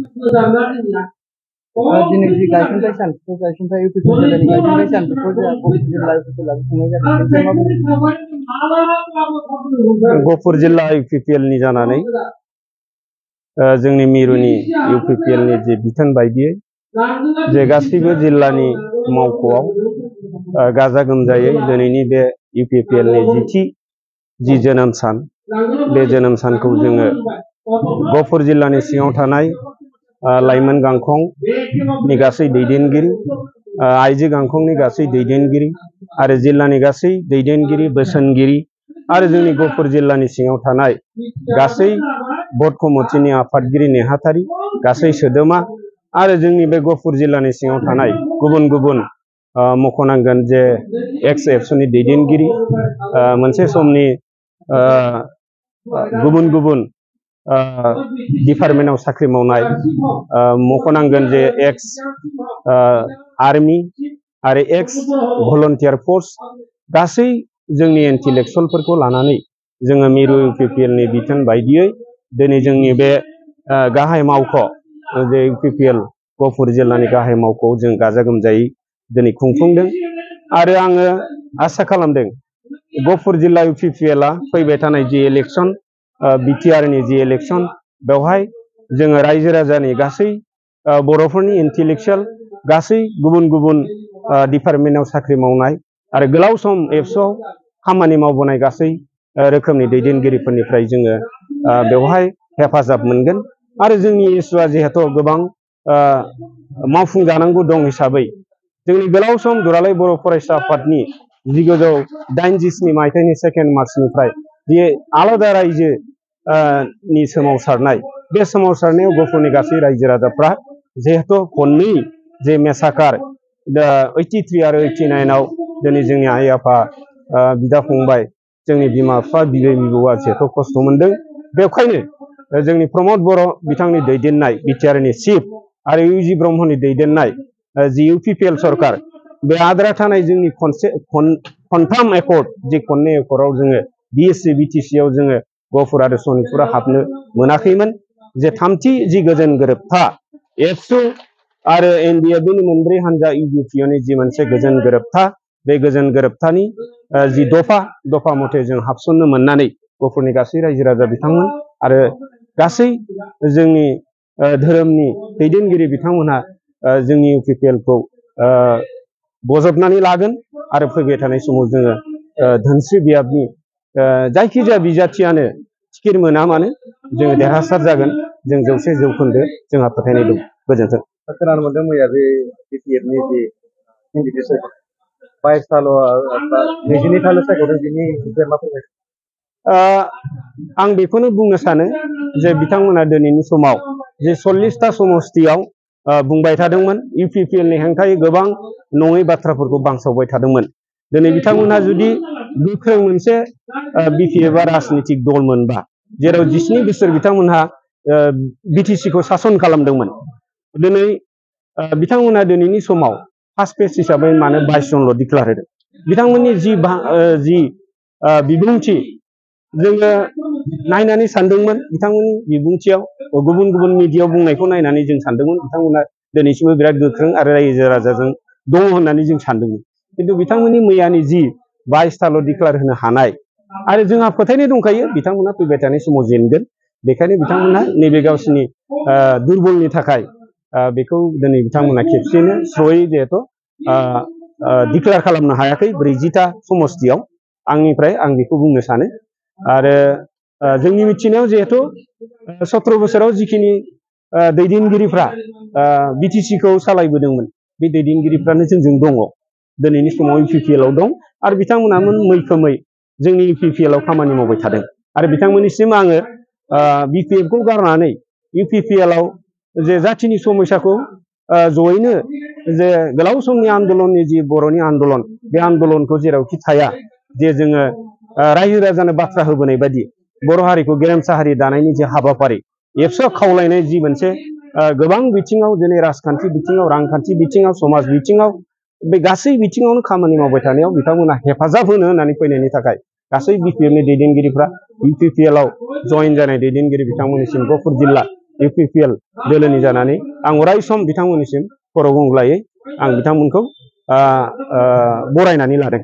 दिनै जि गायसनथाय सान बे गायसनथाय इउपिपि जिल्लानि गायसनथाय सान बेखौ जोंहा गफुर जिल्ला इउपिपिएल खुंनाय जादों। गफुर जिल्ला इउपिपिएलनि जानानै जोंनि मिरुनि इउपिपिएलनि जे बिथोन बायदियै जे गासैबो जिल्लानि मावख'आव गाजा गोमजायै दिनैनि बे इउपिपिएलनि जि जोनोम सान बे जोनोम सानखौ जोङो गफुर जिल्लानि सिङाव थानाय लाइमोन गांखंनि गासै दैदेनगिरि, आइजो गांखंनि गासै दैदेनगिरि आरो जिल्लानि गासै दैदेनगिरि बोसोनगिरि आरो जोंनि गफुर जिल्लानि सिङाव थानाय गासै भट कमिटिनि आफादगिरि नेहाथारि गासै सोद्रोमा आरो जोंनि बे गफुर जिल्लानि सिङाव थानाय गुबुन गुबुन मख'नांगोन जे एक्स एबसुनि दैदेनगिरि, मोनसे समनि गुबुन गुबुन डिपार्टमेन्टआव साख्रि मावनाय, मख'नांगोन जे एक्स आर्मी आरो एक्स भलन्टियार फर्स गासै जोंनि इन्टेलेक्सुवेलफोरखौ लानानै जोङो मिरु इउपिपिएलनि बिथोन बायदियै दिनै जोंनि बे गाहाय मावख' जे इउपिपिएल गफुर जिल्लानि गाहाय मावख'आव जों गाजा गोमजायै दिनै खुंफुंदों आरो आङो आसा खालामदों गफुर जिल्ला इउपिपिएलआ फैबाय थानाय जि इलेक्सन बिटिआरनि जि इलेक्सन बेवहाय जोङो रायजो राजानि गासै बर'फोरनि इन्टेलेक्सुवेल गासै गुबुन गुबुन डिपार्टमेन्टआव साख्रि मावनाय आरो गोलाव सम एबसुआव खामानि मावबोनाय गासै रोखोमनि दैदेनगिरिफोरनिफ्राय जोङो बेवहाय हेफाजाब मोनगोन आरो जोंनि इस्युआ जिहेतु गोबां मावफुंजानांगौ दं हिसाबै जोंनि गोलाव सम दुलाराय बर' फरायसा आफादनि 1987 मायथाइनि 2 मार्चनिफ्राय जि आलादा रायजो नि सोमावसारनाय बे सोमावसारनायाव गफुरनि गासै रायजो राजाफ्रा जिहेतु खननै जे मेसाकार 83 आरो 89 आव दिनै जोंनि आइ आफा बिदा फंबाय जोंनि बिमा बिफा बिबै बिबौआ जिहेतु खस्थ' मोनदों बेवखायनो जोंनि प्रमद बर' बिथांनि दैदेननाय बिटिआरनि चिफ आरो इउजि ब्रह्मनि दैदेननाय जि इउपिपिएल सरकार बे आद्रा थानाय जोंनि खनथाम एकर्ड जि खननै एकर्डआव जोङो बिएससि बिटिसिआव जोङो गफुर आरो सनितपुरा हाबनो मोनाखैमोन जे थामथि जि गोजोन गोरोबथा एबसु आरो एनडिएफबिनि मोनब्रै हानजा इउपिपिएलनि जि मोनसे गोजोन गोरोबथा बे गोजोन गोरोबथानि जि दफा मथे जों हाबसननो मोननानै गफुरनि गासै रायजो राजा बिथांमोन आरो गासै जोंनि धोरोमनि दैदेनगिरि बिथांमोनहा जोंनि इउपिपिएलखौ बजबनानै लागोन आरो फैबाय थानाय समाव जोङो धोनस्रि बियाबनि जायखिजाया बिजाथियानो टिकेट मोना मानो जोङो देरहासार जागोन जों 100% जोंहा फोथायनाय दं। गोजोन्थों। खोनानो मोनदों मैया बे बिटिआरनि जि केन्डिडेट सायख'दों 22 थाल' 22 थाल' सायख'दों बिनि मा फोरमायगोन? आं बेखौनो बुंनो सानो जे बिथांमोना दिनैनि समाव जे 40टा समस्तियाव बुंबाय थादोंमोन इउपिपिएलनि हेंथायै गोबां नङै बाथ्राफोरखौ बांसावबाय थादोंमोन। दिनै बिथांमोनहा जुदि गोख्रों मोनसे बिपिएफआ राजनितिक दलमोनबा जेराव 17 बोसोर बिथांमोनहा बिटिसिखौ सासन खालामदोंमोन दिनै बिथांमोनहा दिनैनि समाव फार्स्ट फेज हिसाबै मानो 22 जनल' डिक्लेयार होदों बिथांमोननि जि बिबुंथि जोङो नायनानै सानदोंमोन बिथांमोननि बिबुंथियाव गुबुन गुबुन मिडियायाव बुंनायखौ नायनानै जों सानदोंमोन बिथांमोना दिनैसिमबो बिराद गोख्रों आरो रायजो राजाजों दङ होननानै जों सानदोंमोन खिन्थु बिथांमोननि मैयानि जि 22 थाल' डिक्लेयार होनो हानाय आरो जोंहा फोथायनाय दंखायो बिथांमोना फैबाय थानाय समाव जेनगोन बेखायनो बिथांमोना नैबे गावसिनि दुरबलनि थाखाय बेखौ दिनै बिथांमोना खेबसेनो स्रयै जिहेतु डिक्लेयार खालामनो हायाखै 40टा समस्तियाव आंनिफ्राय आं बेखौ बुंनो सानो आरो जोंनि मिथिनायाव जिहेतु 17 बोसोराव जिखिनि दैदेनगिरिफ्रा बिटिसिखौ सालायबोदोंमोन बे दैदेनगिरिफ्रानो जोंजों दङ दिनैनि समाव इउपिपिएलआव दं आरो बिथांमोनामोन मैखोमै जोंनि इउपिपिएलआव खामानि मावबाय थादों आरो बिथांमोननिसिम आङो बिपिएफखौ गारनानै इउपिपिएलआव जे जाथिनि समस्याखौ जयैनो जे गोलाव समनि आन्दलननि जि बर'नि आन्दलन बे आन्दलनखौ जेरावखि थाया जे जोङो रायजो राजानो बाथ्रा होबोनाय बायदि बर' हारिखौ गेरेमसा हारि दानायनि जे हाबाफारि एबसुआ खावलायनाय जि मोनसे गोबां बिथिङाव जेरै राजखान्थि बिथिङाव रांखान्थि बिथिङाव समाज बिथिङाव बे गासै बिथिङावनो खामानि मावबाय थानायाव बिथांमोना हेफाजाब होनो होननानै फैनायनि थाखाय गासै बिपिएफनि दैदेनगिरिफ्रा इउपिपिएलआव जयेन जानाय दैदेनगिरि बिथांमोननिसिम गफुर जिल्ला UPPL दोलोनि जानानै आं अराय सम बिथांमोननिसिम खर' गंग्लायै आं बिथांमोनखौ बरायनानै लादों।